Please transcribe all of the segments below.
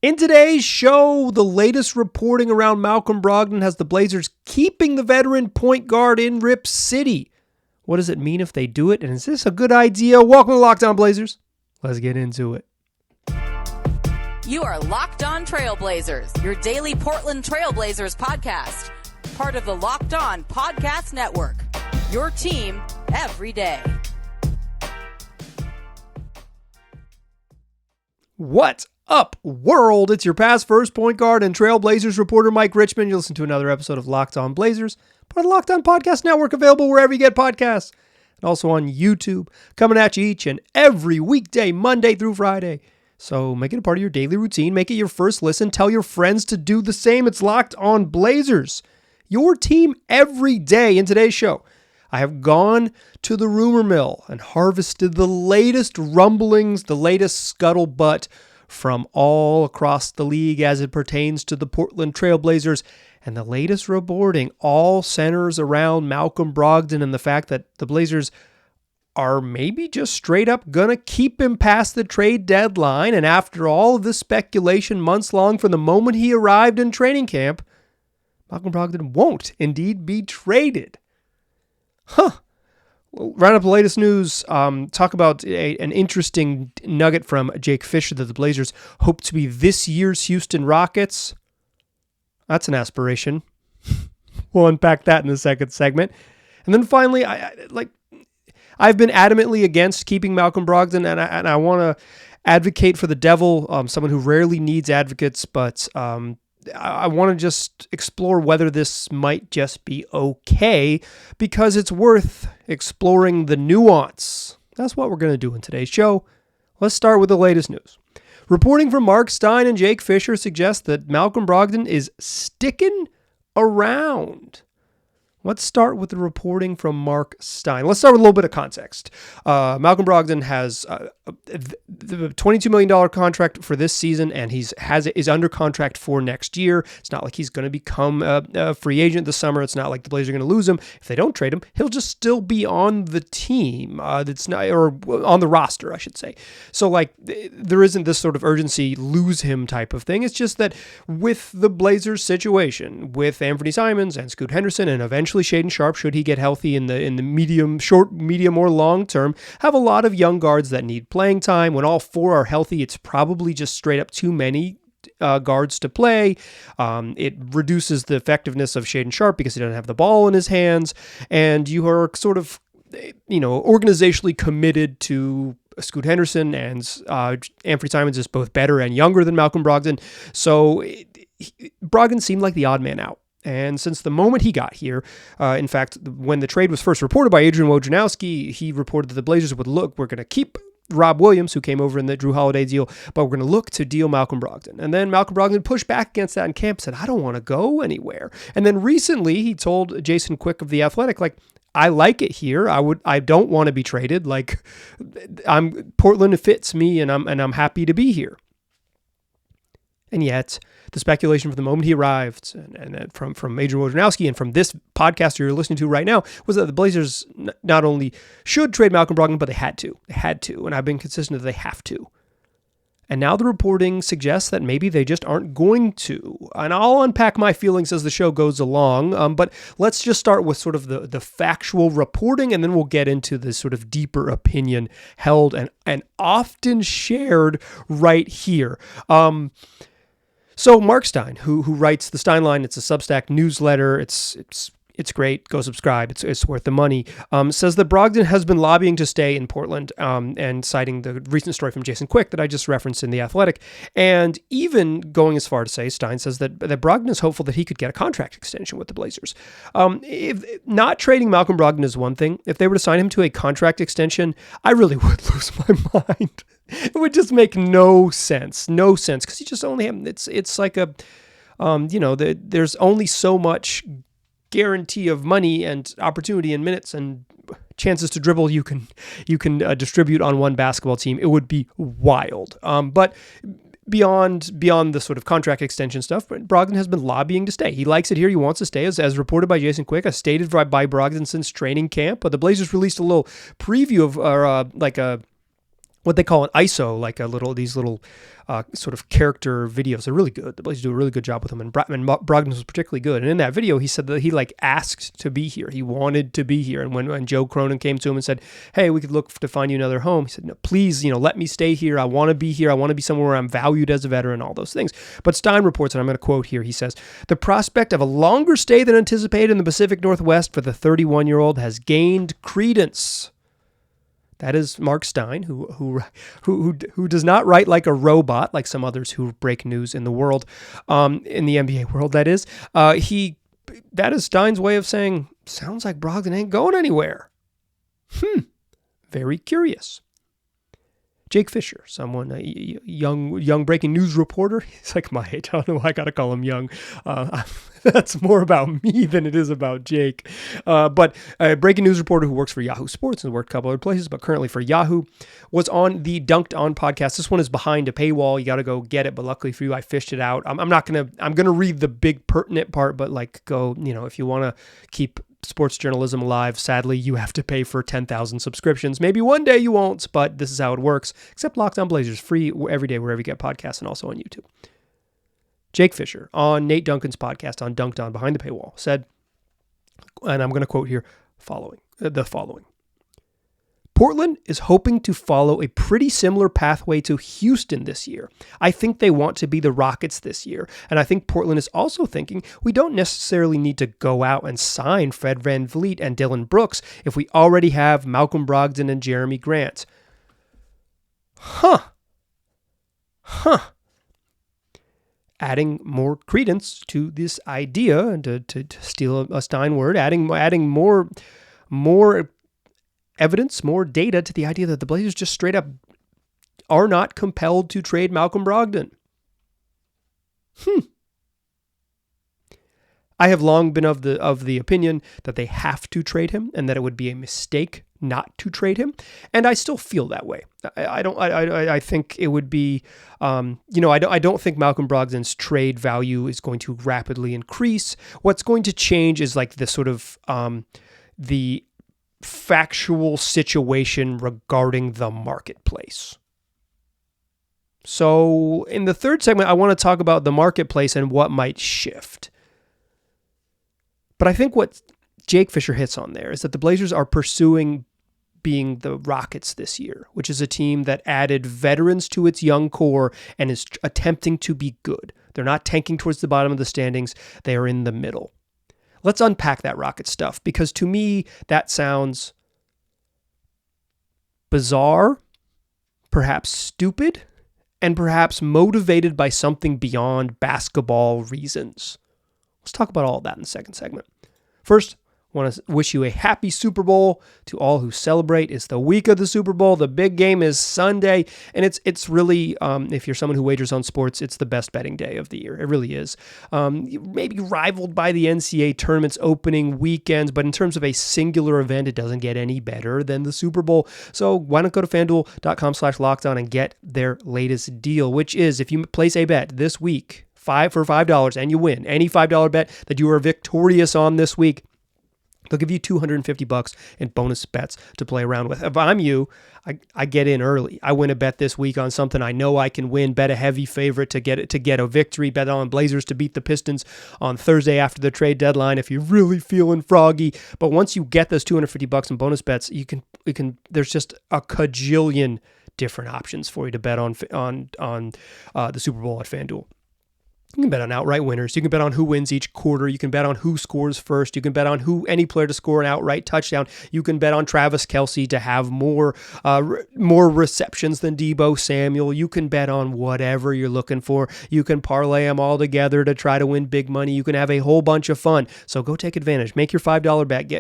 In today's show, the latest reporting around Malcolm Brogdon has the Blazers keeping the veteran point guard in Rip City. What does it mean if they do it? And is this a good idea? Welcome to Locked On Blazers. Let's get into it. You are Locked On Trailblazers, your daily Portland Trailblazers podcast. Part of the Locked On Podcast Network. Your team every day. What's up, world? It's your past first point guard and Trailblazers reporter Mike Richmond. You listen to another episode of Locked On Blazers, part of the Locked On Podcast Network, available wherever you get podcasts, and also on YouTube, coming at you each and every weekday, Monday through Friday. So make it a part of your daily routine. Make it your first listen. Tell your friends to do the same. It's Locked On Blazers, your team every day. In today's show, I have gone to the rumor mill and harvested the latest rumblings, the latest scuttlebutt from all across the league as it pertains to the Portland Trailblazers. And the latest reporting all centers around Malcolm Brogdon and the fact that the Blazers are maybe just straight up gonna keep him past the trade deadline. And after all of this speculation months long from the moment he arrived in training camp, Malcolm Brogdon won't indeed be traded. We'll round up the latest news, talk about an interesting nugget from Jake Fisher that the Blazers hope to be this year's Houston Rockets. That's an aspiration. We'll unpack that in the second segment. And then finally, I've been adamantly against keeping Malcolm Brogdon, and I want to advocate for the devil, someone who rarely needs advocates, but I want to just explore whether this might just be okay, because it's worth exploring the nuance. That's what we're going to do in today's show. Let's start with the latest news. Reporting from Mark Stein and Jake Fisher suggests that Malcolm Brogdon is sticking around. Let's start with the reporting from Mark Stein. Let's start with a little bit of context. Malcolm Brogdon has the $22 million contract for this season, and is under contract for next year. It's not like he's going to become a free agent this summer. It's not like the Blazers are going to lose him. If they don't trade him, he'll just still be on the team. That's not, or on the roster, I should say. So there isn't this sort of urgency, lose him type of thing. It's just that with the Blazers situation, with Anthony Simons and Scoot Henderson, and eventually Shaedon Sharpe, should he get healthy in the short, medium, or long term, have a lot of young guards that need playing time. When all four are healthy, it's probably just straight up too many guards to play. It reduces the effectiveness of Shaedon Sharpe because he doesn't have the ball in his hands, and you are sort of, organizationally committed to Scoot Henderson, and Anthony Simons is both better and younger than Malcolm Brogdon. So Brogdon seemed like the odd man out. And since the moment he got here, in fact, when the trade was first reported by Adrian Wojnarowski, he reported that the Blazers would look, we're going to keep Rob Williams, who came over in the Drew Holiday deal, but we're going to look to deal Malcolm Brogdon. And then Malcolm Brogdon pushed back against that in camp, said, I don't want to go anywhere. And then recently he told Jason Quick of The Athletic, I like it here. I don't want to be traded. Portland fits me, and I'm happy to be here. And yet, the speculation from the moment he arrived, and from Adrian Wojnarowski and from this podcast you're listening to right now, was that the Blazers not only should trade Malcolm Brogdon, but they had to. They had to, and I've been consistent that they have to. And now the reporting suggests that maybe they just aren't going to. And I'll unpack my feelings as the show goes along, but let's just start with sort of the factual reporting, and then we'll get into this sort of deeper opinion held and often shared right here. So Mark Stein, who writes the Stein Line, it's a Substack newsletter. It's great. Go subscribe. It's worth the money. Says that Brogdon has been lobbying to stay in Portland, and citing the recent story from Jason Quick that I just referenced in The Athletic, and even going as far to say, Stein says that Brogdon is hopeful that he could get a contract extension with the Blazers. If not trading Malcolm Brogdon is one thing, if they were to sign him to a contract extension, I really would lose my mind. It would just make no sense, because you just only have, it's like a, there's only so much guarantee of money and opportunity and minutes and chances to dribble you can distribute on one basketball team. It would be wild. But beyond the sort of contract extension stuff, Brogdon has been lobbying to stay. He likes it here. He wants to stay, as reported by Jason Quick, as stated by Brogdon since training camp. But the Blazers released a little preview of, what they call an ISO, like these little sort of character videos. They're really good. The Blazers do a really good job with them, and Brogdon was particularly good. And in that video, he said that he asked to be here. He wanted to be here. And when Joe Cronin came to him and said, "Hey, we could look to find you another home," he said, "No, please, let me stay here. I want to be here. I want to be somewhere where I'm valued as a veteran." All those things. But Stein reports, and I'm going to quote here. He says, "The prospect of a longer stay than anticipated in the Pacific Northwest for the 31-year-old has gained credence." That is Mark Stein, who does not write like a robot, like some others who break news in the world, in the NBA world. That is, that is Stein's way of saying, sounds like Brogdon ain't going anywhere. Very curious. Jake Fisher, someone, a young breaking news reporter. He's like my age. I don't know why I got to call him young. That's more about me than it is about Jake. But a breaking news reporter who works for Yahoo Sports and worked a couple other places, but currently for Yahoo, was on the Dunked On podcast. This one is behind a paywall. You got to go get it. But luckily for you, I fished it out. I'm going to read the big pertinent part, but go, if you want to keep sports journalism alive, sadly, you have to pay for 10,000 subscriptions. Maybe one day you won't, but this is how it works. Except Locked On Blazers, free every day wherever you get podcasts and also on YouTube. Jake Fisher on Nate Duncan's podcast on Dunked On Behind the Paywall said, and I'm going to quote here, the following. Portland is hoping to follow a pretty similar pathway to Houston this year. I think they want to be the Rockets this year, and I think Portland is also thinking we don't necessarily need to go out and sign Fred VanVleet and Dylan Brooks if we already have Malcolm Brogdon and Jeremy Grant. Adding more credence to this idea, and to steal a Stein word, adding more evidence, more data to the idea that the Blazers just straight up are not compelled to trade Malcolm Brogdon. I have long been of the opinion that they have to trade him and that it would be a mistake not to trade him, and I still feel that way. I think it would be, I don't think Malcolm Brogdon's trade value is going to rapidly increase. What's going to change is the sort of the factual situation regarding the marketplace. So in the third segment, I want to talk about the marketplace and what might shift. But I think what Jake Fisher hits on there is that the Blazers are pursuing being the Rockets this year, which is a team that added veterans to its young core and is attempting to be good. They're not tanking towards the bottom of the standings. They are in the middle. Let's unpack that Rocket stuff, because to me, that sounds bizarre, perhaps stupid, and perhaps motivated by something beyond basketball reasons. Let's talk about all that in the second segment. First, I want to wish you a happy Super Bowl to all who celebrate. It's the week of the Super Bowl. The big game is Sunday, and it's really, if you're someone who wagers on sports, it's the best betting day of the year. It really is. Maybe rivaled by the NCAA tournament's opening weekends, but in terms of a singular event, it doesn't get any better than the Super Bowl. So why not go to FanDuel.com/lockedon and get their latest deal, which is if you place a bet this week, $5 and you win any $5 bet that you are victorious on this week, they'll give you $250 in bonus bets to play around with. If I'm you, I get in early. I win a bet this week on something I know I can win. Bet a heavy favorite to get a victory. Bet on Blazers to beat the Pistons on Thursday after the trade deadline if you're really feeling froggy. But once you get those $250 in bonus bets, you can. There's just a cajillion different options for you to bet on the Super Bowl at FanDuel. You can bet on outright winners. You can bet on who wins each quarter. You can bet on who scores first. You can bet on any player to score an outright touchdown. You can bet on Travis Kelce to have more receptions than Deebo Samuel. You can bet on whatever you're looking for. You can parlay them all together to try to win big money. You can have a whole bunch of fun. So go take advantage. Make your $5 bet.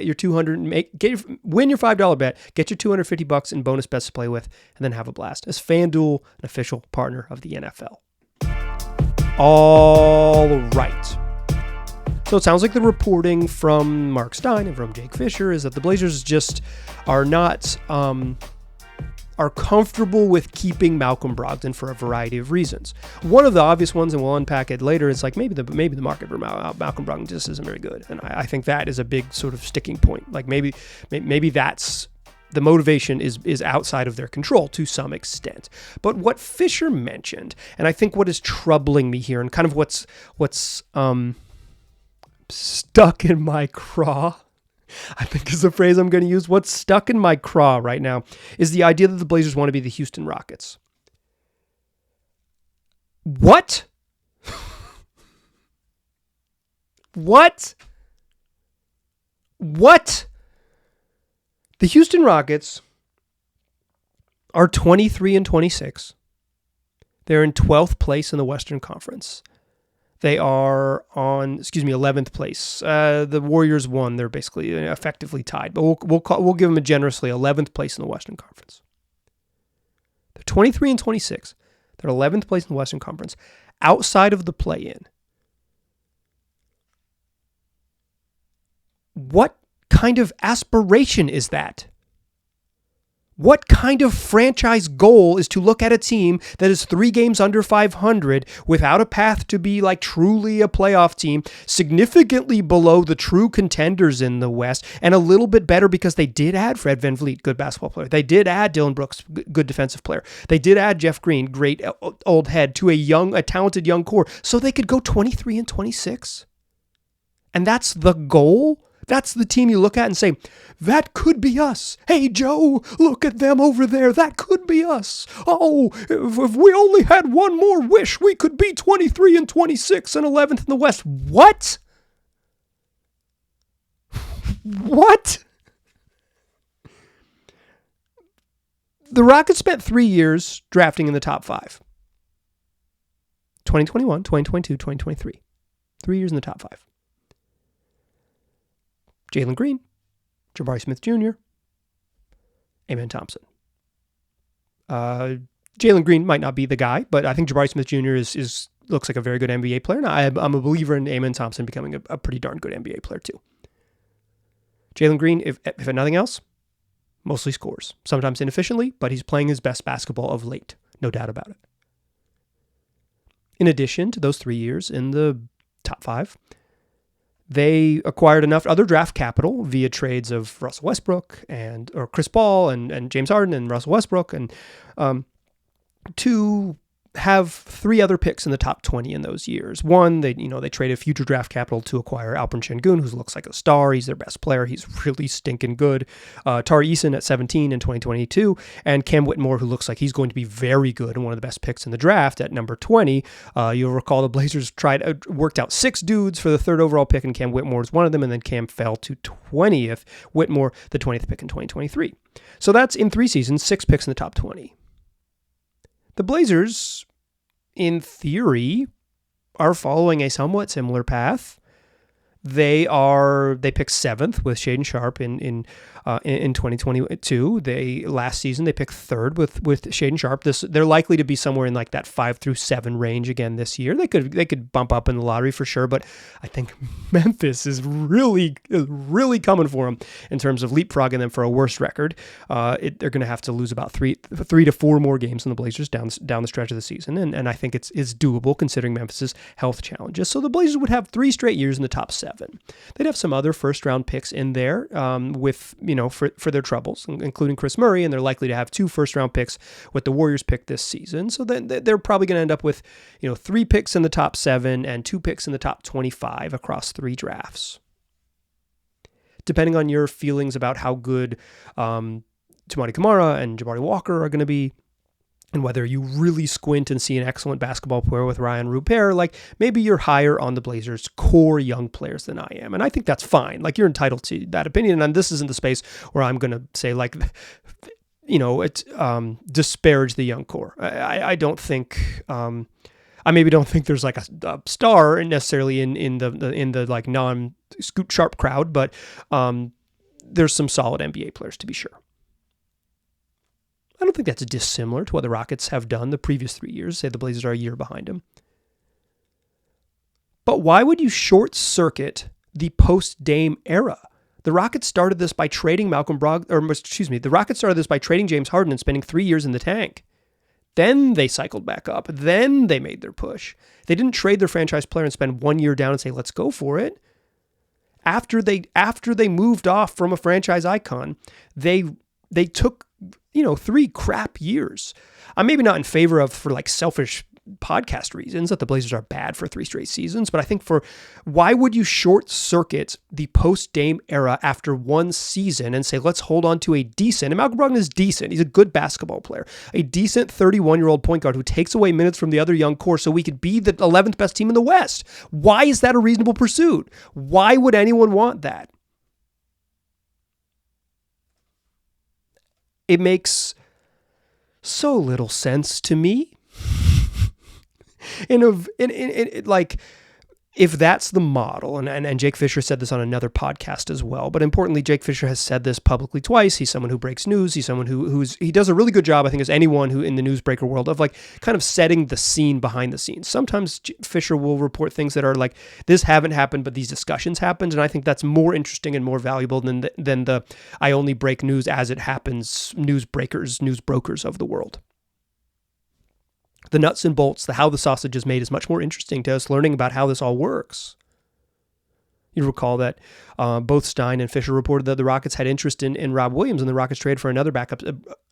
Win your $5 bet. Get your $250 in bonus bets to play with, and then have a blast. As FanDuel, an official partner of the NFL. All right. So it sounds like the reporting from Mark Stein and from Jake Fisher is that the Blazers just are not are comfortable with keeping Malcolm Brogdon for a variety of reasons. One of the obvious ones, and we'll unpack it later, is maybe the market for Malcolm Brogdon just isn't very good, and I think that is a big sort of sticking point. Maybe that's the motivation is outside of their control to some extent. But what Fisher mentioned, and I think what is troubling me here, and kind of what's stuck in my craw, I think is the phrase I'm going to use. What's stuck in my craw right now is the idea that the Blazers want to be the Houston Rockets. What? What? What? The Houston Rockets are 23-26. They're in 12th place in the Western Conference. They are on, 11th place. The Warriors won. They're basically effectively tied, but we'll give them a generously 11th place in the Western Conference. They're 23-26. They're 11th place in the Western Conference, outside of the play-in. What kind of aspiration is that? What kind of franchise goal is to look at a team that is 3 games under 500 without a path to be like truly a playoff team, significantly below the true contenders in the West, and a little bit better because they did add Fred VanVleet, good basketball player. They did add Dylan Brooks, good defensive player. They did add Jeff Green, great old head, to a talented young core, so they could go 23-26. And that's the goal? That's the team you look at and say, that could be us. Hey, Joe, look at them over there. That could be us. Oh, if we only had one more wish, we could be 23-26 and 11th in the West. What? What? The Rockets spent 3 years drafting in the top 5. 2021, 2022, 2023. 3 years in the top 5. Jalen Green, Jabari Smith Jr., Amen Thompson. Jalen Green might not be the guy, but I think Jabari Smith Jr. looks like a very good NBA player. And I'm a believer in Amen Thompson becoming a pretty darn good NBA player too. Jalen Green, if nothing else, mostly scores. Sometimes inefficiently, but he's playing his best basketball of late. No doubt about it. In addition to those 3 years in the top 5, they acquired enough other draft capital via trades of Russell Westbrook or Chris Paul and James Harden and Russell Westbrook and to have 3 other picks in the top 20 in those years. One, they traded future draft capital to acquire Alperen Şengün, who looks like a star. He's their best player. He's really stinking good. Tari Eason at 17 in 2022, and Cam Whitmore, who looks like he's going to be very good and one of the best picks in the draft at number 20. You'll recall the Blazers worked out 6 dudes for the 3rd overall pick, and Cam Whitmore was one of them, and then Cam fell to 20th. Whitmore, the 20th pick in 2023. So that's in 3 seasons, 6 picks in the top 20. The Blazers, in theory, are following a somewhat similar path. They picked 7th with Shaedon Sharpe in 2022. Last season they picked 3rd with Shaedon Sharpe. They're likely to be somewhere in like that 5 through 7 range again this year. They could bump up in the lottery for sure, but I think Memphis is really coming for them in terms of leapfrogging them for a worse record. They're going to have to lose about 3 to 4 more games than the Blazers down the stretch of the season, and I think it's doable considering Memphis's health challenges. So the Blazers would have 3 straight years in the top 7. They'd have some other first-round picks in there for their troubles, including Chris Murray, and they're likely to have 2 first-round picks with the Warriors pick this season. So then they're probably going to end up with 3 picks in the top 7 and 2 picks in the top 25 across 3 drafts. Depending on your feelings about how good Toumani Camara and Jabari Walker are going to be, and whether you really squint and see an excellent basketball player with Ryan Rupert, like maybe you're higher on the Blazers' core young players than I am. And I think that's fine. Like, you're entitled to that opinion. And this isn't the space where I'm going to say, like, disparage the young core. I don't think, I maybe don't think there's like a star necessarily in the like non-Scoot Sharp crowd, but there's some solid NBA players to be sure. I don't think that's dissimilar to what the Rockets have done the previous 3 years. Say the Blazers are a year behind them. But why would you short circuit the post-Dame era? The Rockets started this by trading the Rockets started this by trading James Harden and spending 3 years in the tank. Then they cycled back up. Then they made their push. They didn't trade their franchise player and spend 1 year down and say, let's go for it. After they moved off from a franchise icon, they they took, 3 crap years. I'm maybe not in favor of, for like selfish podcast reasons, that the Blazers are bad for 3 straight seasons, but I think why would you short circuit the post-Dame era after 1 season and say, let's hold on to a decent, and Malcolm Brogdon is decent, he's a good basketball player, a decent 31-year-old point guard who takes away minutes from the other young core so we could be the 11th best team in the West. Why is that a reasonable pursuit? Why would anyone want that? It makes so little sense to me. Like, if that's the model, and Jake Fisher said this on another podcast as well, but importantly, Jake Fisher has said this publicly twice. He's someone who breaks news. He's someone he does a really good job, I think, as anyone who in the newsbreaker world, of like kind of setting the scene behind the scenes. Sometimes Fisher will report things that are like, this haven't happened, but these discussions happened, and I think that's more interesting and more valuable than the I only break news as it happens news brokers of the world. The nuts and bolts, how the sausage is made, is much more interesting to us learning about how this all works. You recall that both Stein and Fisher reported that the Rockets had interest in Rob Williams, and the Rockets traded for another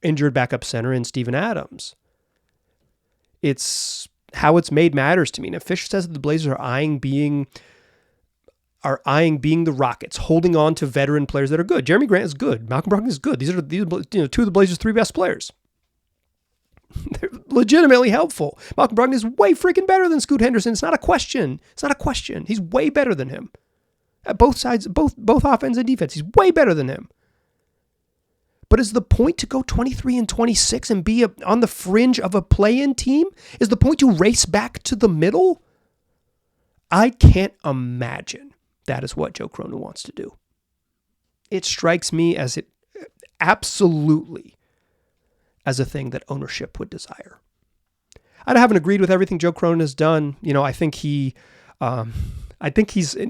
injured backup center in Steven Adams. It's how it's made matters to me. Now, Fisher says that the Blazers are eyeing being the Rockets, holding on to veteran players that are good. Jeremy Grant is good. Malcolm Brogdon is good. These are 2 of the Blazers' 3 best players. They're legitimately helpful. Malcolm Brogdon is way freaking better than Scoot Henderson. It's not a question. He's way better than him. At both sides, both offense and defense, he's way better than him. But is the point to go 23-26 and be on the fringe of a play-in team? Is the point to race back to the middle? I can't imagine that is what Joe Cronin wants to do. It strikes me as absolutely as a thing that ownership would desire. I haven't agreed with everything Joe Cronin has done. I think he's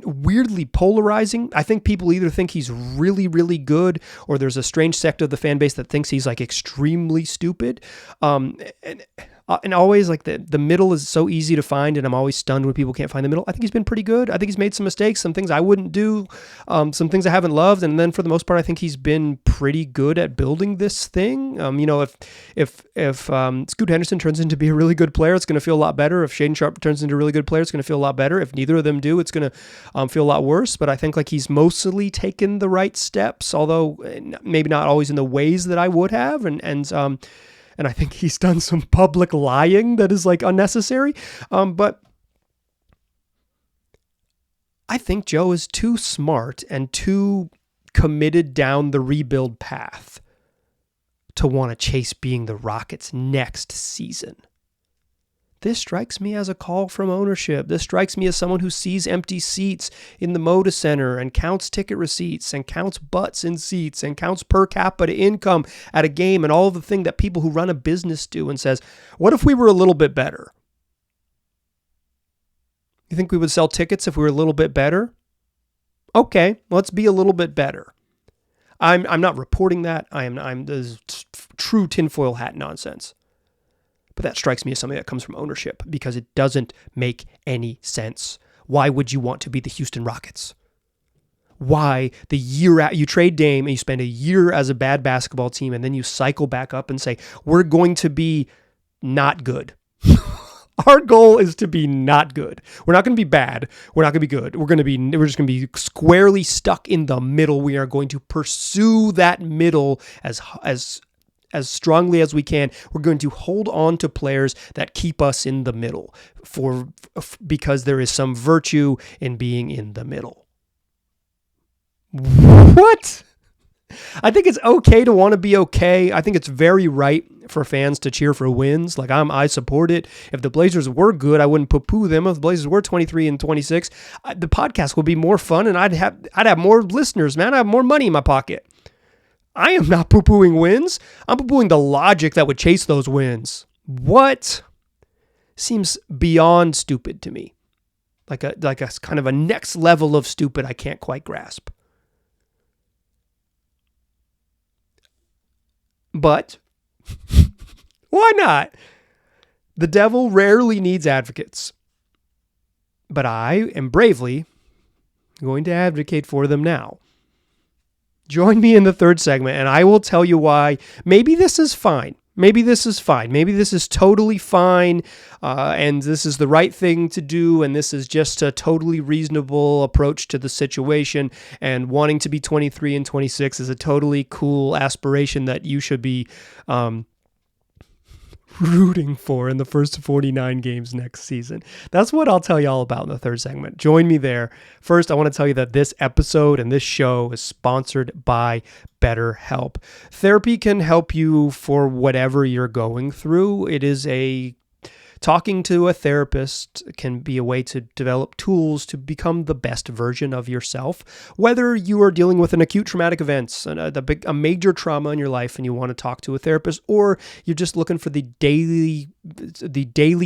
weirdly polarizing. I think people either think he's really, really good, or there's a strange sect of the fan base that thinks he's like extremely stupid. And always, like, the middle is so easy to find, and I'm always stunned when people can't find the middle. I think he's been pretty good. I think he's made some mistakes, some things I wouldn't do, some things I haven't loved, and then for the most part, I think he's been pretty good at building this thing. If Scoot Henderson turns into be a really good player, it's going to feel a lot better. If Shaedon Sharpe turns into a really good player, it's going to feel a lot better. If neither of them do, it's going to feel a lot worse. But I think like he's mostly taken the right steps, although maybe not always in the ways that I would have, and I think he's done some public lying that is like unnecessary. But I think Joe is too smart and too committed down the rebuild path to want to chase being the Rockets next season. This strikes me as a call from ownership. This strikes me as someone who sees empty seats in the Moda Center and counts ticket receipts and counts butts in seats and counts per capita income at a game and all of the thing that people who run a business do, and says, what if we were a little bit better? You think we would sell tickets if we were a little bit better? Okay, let's be a little bit better. I'm not reporting that. I'm this true tinfoil hat nonsense. But that strikes me as something that comes from ownership, because it doesn't make any sense. Why would you want to be the Houston Rockets? Why the year out you trade Dame and you spend a year as a bad basketball team, and then you cycle back up and say, we're going to be not good. Our goal is to be not good. We're not going to be bad. We're not going to be good. We're just going to be squarely stuck in the middle. We are going to pursue that middle as strongly as we can. We're going to hold on to players that keep us in the middle because there is some virtue in being in the middle. What? I think it's okay to want to be okay. I think it's very right for fans to cheer for wins. Like I support it. If the Blazers were good, I wouldn't poo-poo them. If the Blazers were 23-26, the podcast would be more fun, and I'd have more listeners, man. I have more money in my pocket. I am not poo-pooing wins. I'm poo-pooing the logic that would chase those wins. What? Seems beyond stupid to me. Like a kind of a next level of stupid I can't quite grasp. But why not? The devil rarely needs advocates. But I am bravely going to advocate for them now. Join me in the third segment, and I will tell you why. Maybe this is fine. Maybe this is fine. Maybe this is totally fine, and this is the right thing to do, and this is just a totally reasonable approach to the situation, and wanting to be 23 and 26 is a totally cool aspiration that you should be rooting for in the first 49 games next season. That's what I'll tell you all about in the third segment. Join me there. First, I want to tell you that this episode and this show is sponsored by BetterHelp. Therapy can help you for whatever you're going through. Talking to a therapist can be a way to develop tools to become the best version of yourself. Whether you are dealing with an acute traumatic event, a major trauma in your life, and you want to talk to a therapist, or you're just looking for the daily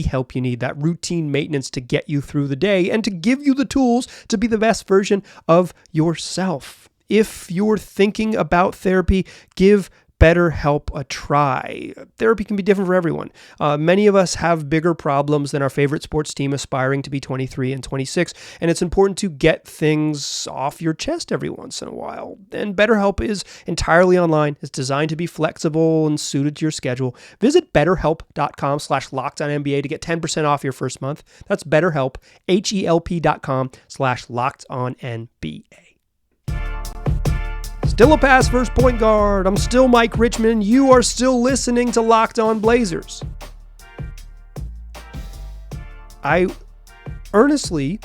help you need, that routine maintenance to get you through the day and to give you the tools to be the best version of yourself. If you're thinking about therapy, give BetterHelp a try. Therapy can be different for everyone. Many of us have bigger problems than our favorite sports team aspiring to be 23 and 26, and it's important to get things off your chest every once in a while. And BetterHelp is entirely online. It's designed to be flexible and suited to your schedule. Visit BetterHelp.com/LockedOnNBA to get 10% off your first month. That's BetterHelp, HELP.com/LockedOnNBA. Still a pass first point guard. I'm still Mike Richmond. You are still listening to Locked On Blazers. I earnestly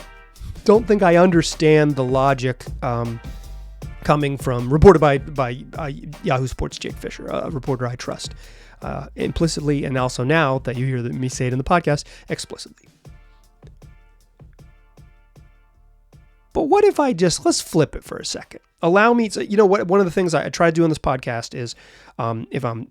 don't think I understand the logic coming from, reported by Yahoo Sports' Jake Fisher, a reporter I trust, implicitly, and also now that you hear me say it in the podcast, explicitly. But what if let's flip it for a second. Allow me to, one of the things I try to do on this podcast is, if I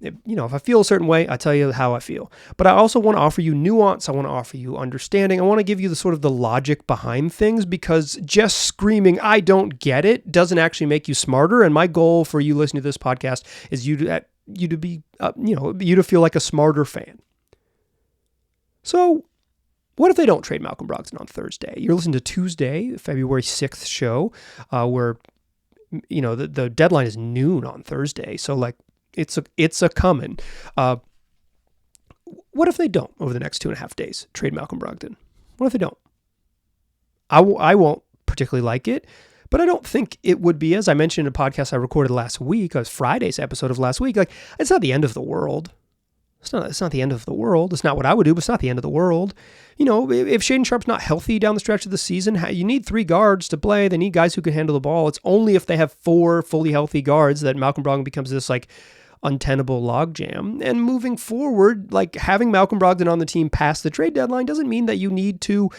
feel a certain way, I tell you how I feel. But I also want to offer you nuance. I want to offer you understanding. I want to give you the logic behind things, because just screaming, I don't get it, doesn't actually make you smarter. And my goal for you listening to this podcast is you to feel like a smarter fan. So what if they don't trade Malcolm Brogdon on Thursday? You're listening to Tuesday, February 6th show, where the deadline is noon on Thursday. So it's a coming. What if they don't, over the next 2.5 days, trade Malcolm Brogdon? What if they don't? I won't particularly like it, but I don't think it would be, as I mentioned in a podcast I recorded last week, it was Friday's episode of last week, it's not the end of the world. It's not the end of the world. It's not what I would do, but it's not the end of the world. If Shaedon Sharpe's not healthy down the stretch of the season, you need 3 guards to play. They need guys who can handle the ball. It's only if they have 4 fully healthy guards that Malcolm Brogdon becomes this untenable logjam. And moving forward, having Malcolm Brogdon on the team past the trade deadline doesn't mean that you need to,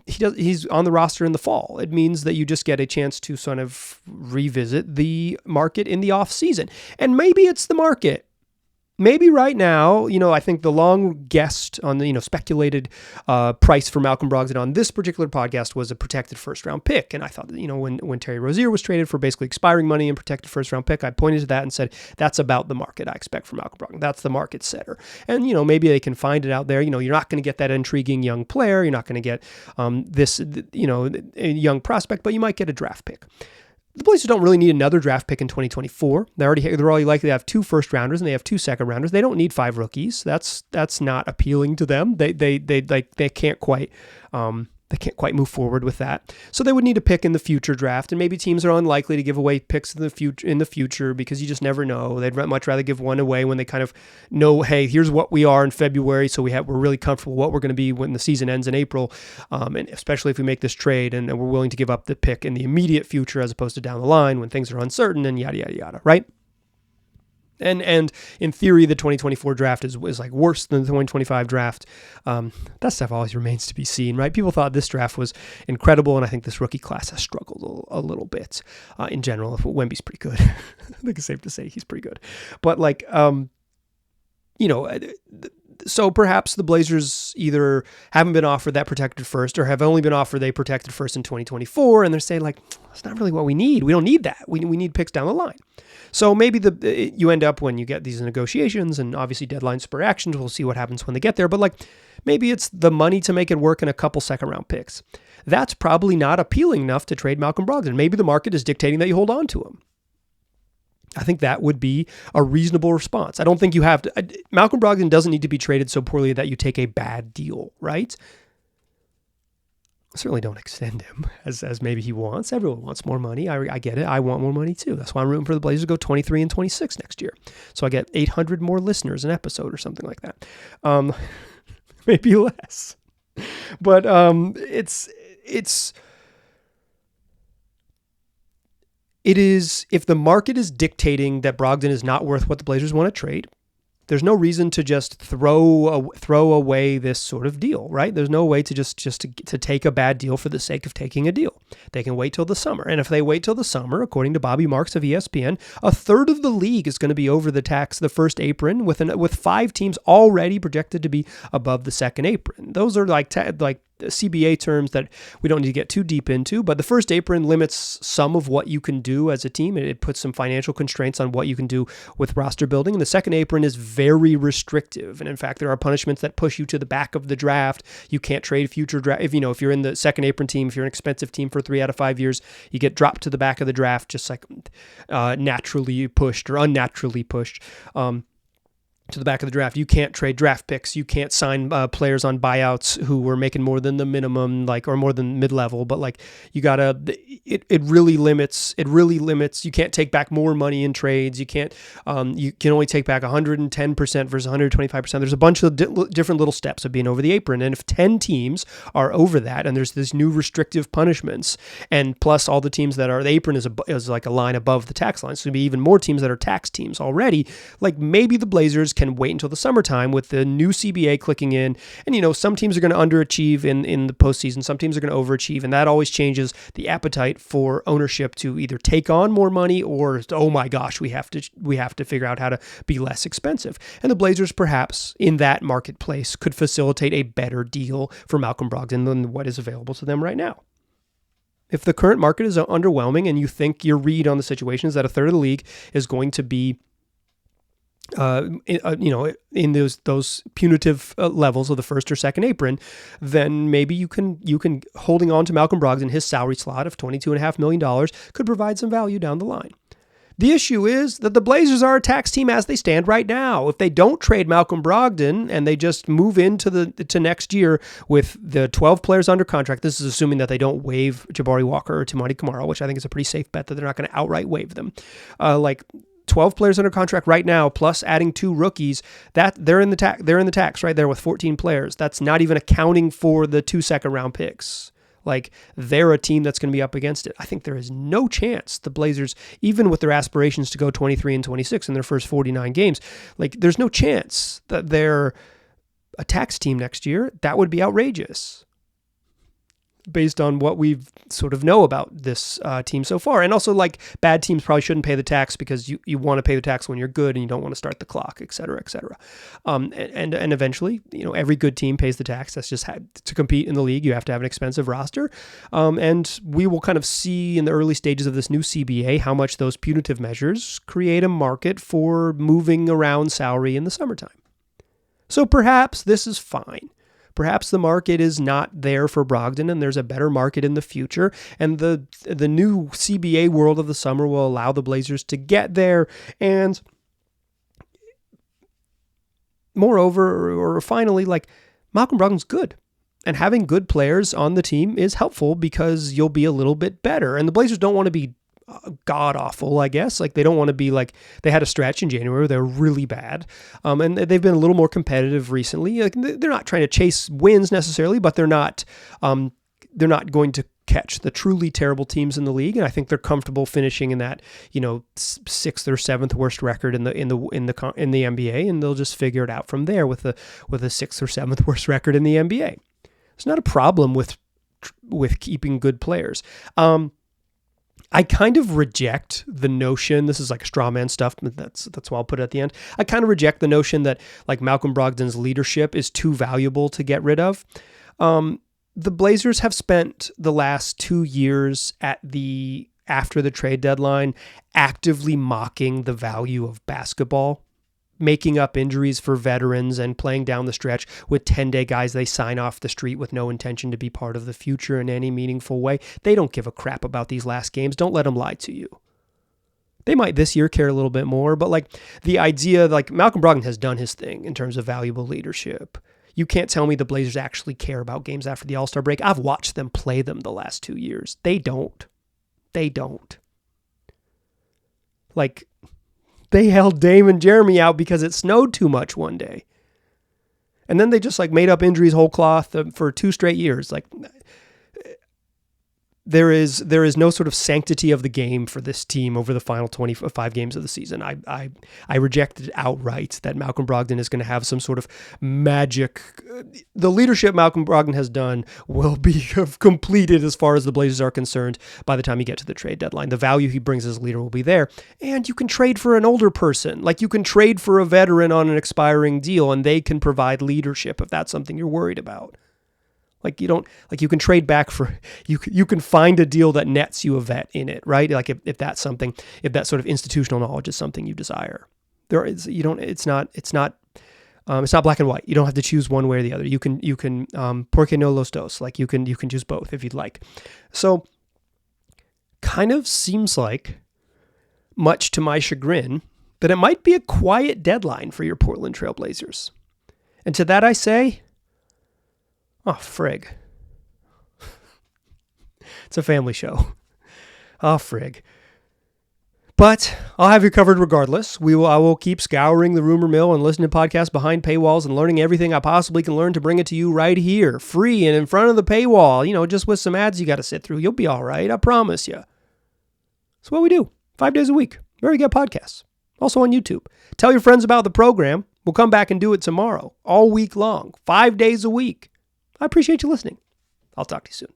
he's on the roster in the fall. It means that you just get a chance to sort of revisit the market in the off season. And maybe it's the market. Maybe right now, I think the long guessed on the, speculated price for Malcolm Brogdon on this particular podcast was a protected first round pick. And I thought that, when Terry Rozier was traded for basically expiring money and protected first round pick, I pointed to that and said, that's about the market I expect for Malcolm Brogdon. That's the market setter. And, maybe they can find it out there. You're not going to get that intriguing young player. You're not going to get a young prospect, but you might get a draft pick. The Blazers don't really need another draft pick in 2024. They're already likely to have 2 first rounders and they have 2 second rounders. They don't need 5 rookies. That's not appealing to them. They can't quite move forward with that. So they would need a pick in the future draft, and maybe teams are unlikely to give away picks in the future because you just never know. They'd much rather give one away when they kind of know, hey, here's what we are in February, so we're really comfortable what we're going to be when the season ends in April, and especially if we make this trade and we're willing to give up the pick in the immediate future as opposed to down the line when things are uncertain and yada yada yada, right? And in theory, the 2024 draft is worse than the 2025 draft. That stuff always remains to be seen, right? People thought this draft was incredible, and I think this rookie class has struggled a little bit in general. Wemby's pretty good. I think it's safe to say he's pretty good. But so perhaps the Blazers either haven't been offered that protected first or have only been offered a protected first in 2024, and they're saying that's not really what we need. We don't need that. We need picks down the line. So maybe you end up when you get these negotiations, and obviously deadline spur actions, we'll see what happens when they get there, but maybe it's the money to make it work in a couple second round picks. That's probably not appealing enough to trade Malcolm Brogdon. Maybe the market is dictating that you hold on to him. I think that would be a reasonable response. I don't think you have to. Malcolm Brogdon doesn't need to be traded so poorly that you take a bad deal, right? Certainly don't extend him as maybe he wants. Everyone wants more money. I get it. I want more money too. That's why I'm rooting for the Blazers to go 23-26 next year. So I get 800 more listeners an episode or something like that. Maybe less. But it is, if the market is dictating that Brogdon is not worth what the Blazers want to trade, there's no reason to just throw away this sort of deal, right? There's no way to just to take a bad deal for the sake of taking a deal. They can wait till the summer. And if they wait till the summer, according to Bobby Marks of ESPN, a third of the league is going to be over the first apron with 5 teams already projected to be above the second apron. Those are like CBA terms that we don't need to get too deep into, but the first apron limits some of what you can do as a team. It puts some financial constraints on what you can do with roster building. And the second apron is very restrictive. And in fact, there are punishments that push you to the back of the draft. You can't trade future draft. If you're in the second apron team, if you're an expensive team for 3 out of 5 years, you get dropped to the back of the draft, just like naturally pushed or unnaturally pushed. To the back of the draft. You can't trade draft picks. You can't sign players on buyouts who were making more than the minimum, or more than mid-level. But you gotta, it really limits. You can't take back more money in trades. You can't. You can only take back 110% versus 125%. There's a bunch of different little steps of being over the apron. And if 10 teams are over that, and there's this new restrictive punishments, and plus all the teams that are, the apron is like a line above the tax line. So there'll be even more teams that are tax teams already. Maybe the Blazers can wait until the summertime with the new CBA clicking in. And, some teams are going to underachieve in the postseason. Some teams are going to overachieve. And that always changes the appetite for ownership to either take on more money or, oh my gosh, we have to figure out how to be less expensive. And the Blazers perhaps in that marketplace could facilitate a better deal for Malcolm Brogdon than what is available to them right now. If the current market is underwhelming and you think your read on the situation is that a third of the league is going to be in those punitive levels of the first or second apron, then maybe you can holding on to Malcolm Brogdon, his salary slot of $22.5 million could provide some value down the line. The issue is that the Blazers are a tax team as they stand right now. If they don't trade Malcolm Brogdon and they just move into next year with the 12 players under contract, this is assuming that they don't waive Jabari Walker or Timothy Kamara, which I think is a pretty safe bet that they're not going to outright waive them. 12 players under contract right now, plus adding 2 rookies, that they're in the tax right there with 14 players. That's not even accounting for the 2 second-round picks. They're a team that's going to be up against it. I think there is no chance the Blazers, even with their aspirations to go 23-26 in their first 49 games, there's no chance that they're a tax team next year. That would be outrageous, based on what we sort of know about this team so far. And also, bad teams probably shouldn't pay the tax because you want to pay the tax when you're good and you don't want to start the clock, et cetera, et cetera. And eventually, every good team pays the tax. That's just to compete in the league, you have to have an expensive roster. And we will kind of see in the early stages of this new CBA how much those punitive measures create a market for moving around salary in the summertime. So perhaps this is fine. Perhaps the market is not there for Brogdon and there's a better market in the future. And the new CBA world of the summer will allow the Blazers to get there. And moreover, or finally, Malcolm Brogdon's good. And having good players on the team is helpful because you'll be a little bit better. And the Blazers don't want to be god-awful, I guess. They don't want to be they had a stretch in January where they were really bad. And they've been a little more competitive recently. They're not trying to chase wins necessarily, but they're not going to catch the truly terrible teams in the league. And I think they're comfortable finishing in that, 6th or 7th worst record in the NBA. And they'll just figure it out from there with a 6th or 7th worst record in the NBA. It's not a problem with keeping good players. I kind of reject the notion, this is straw man stuff, but that's why I'll put it at the end. I kind of reject the notion that Malcolm Brogdon's leadership is too valuable to get rid of. The Blazers have spent the last 2 years after the trade deadline actively mocking the value of basketball, making up injuries for veterans and playing down the stretch with 10-day guys they sign off the street with no intention to be part of the future in any meaningful way. They don't give a crap about these last games. Don't let them lie to you. They might this year care a little bit more, but like the idea, like Malcolm Brogdon has done his thing in terms of valuable leadership. You can't tell me the Blazers actually care about games after the All-Star break. I've watched them play them the last 2 years. They don't. Like, they held Dame and Jeremy out because it snowed too much one day. And then they just like made up injuries whole cloth for 2 straight years. Like, there is no sort of sanctity of the game for this team over the final 25 games of the season. I rejected outright that Malcolm Brogdon is going to have some sort of magic. The leadership Malcolm Brogdon has done will be completed as far as the Blazers are concerned by the time you get to the trade deadline. The value he brings as a leader will be there. And you can trade for an older person. Like, you can trade for a veteran on an expiring deal and they can provide leadership if that's something you're worried about. Like, you can trade back for, you can find a deal that nets you a vet in it, right? Like if that's something, if that sort of institutional knowledge is something you desire. It's not black and white. You don't have to choose one way or the other. You can porque no los dos. Like you can choose both if you'd like. So kind of seems like, much to my chagrin, that it might be a quiet deadline for your Portland Trail Blazers. And to that I say, oh, frig. It's a family show. Oh, frig. But I'll have you covered regardless. I will keep scouring the rumor mill and listening to podcasts behind paywalls and learning everything I possibly can learn to bring it to you right here, free and in front of the paywall. Just with some ads you got to sit through. You'll be all right. I promise you. That's what we do. 5 days a week. Very good podcasts. Also on YouTube. Tell your friends about the program. We'll come back and do it tomorrow. All week long. 5 days a week. I appreciate you listening. I'll talk to you soon.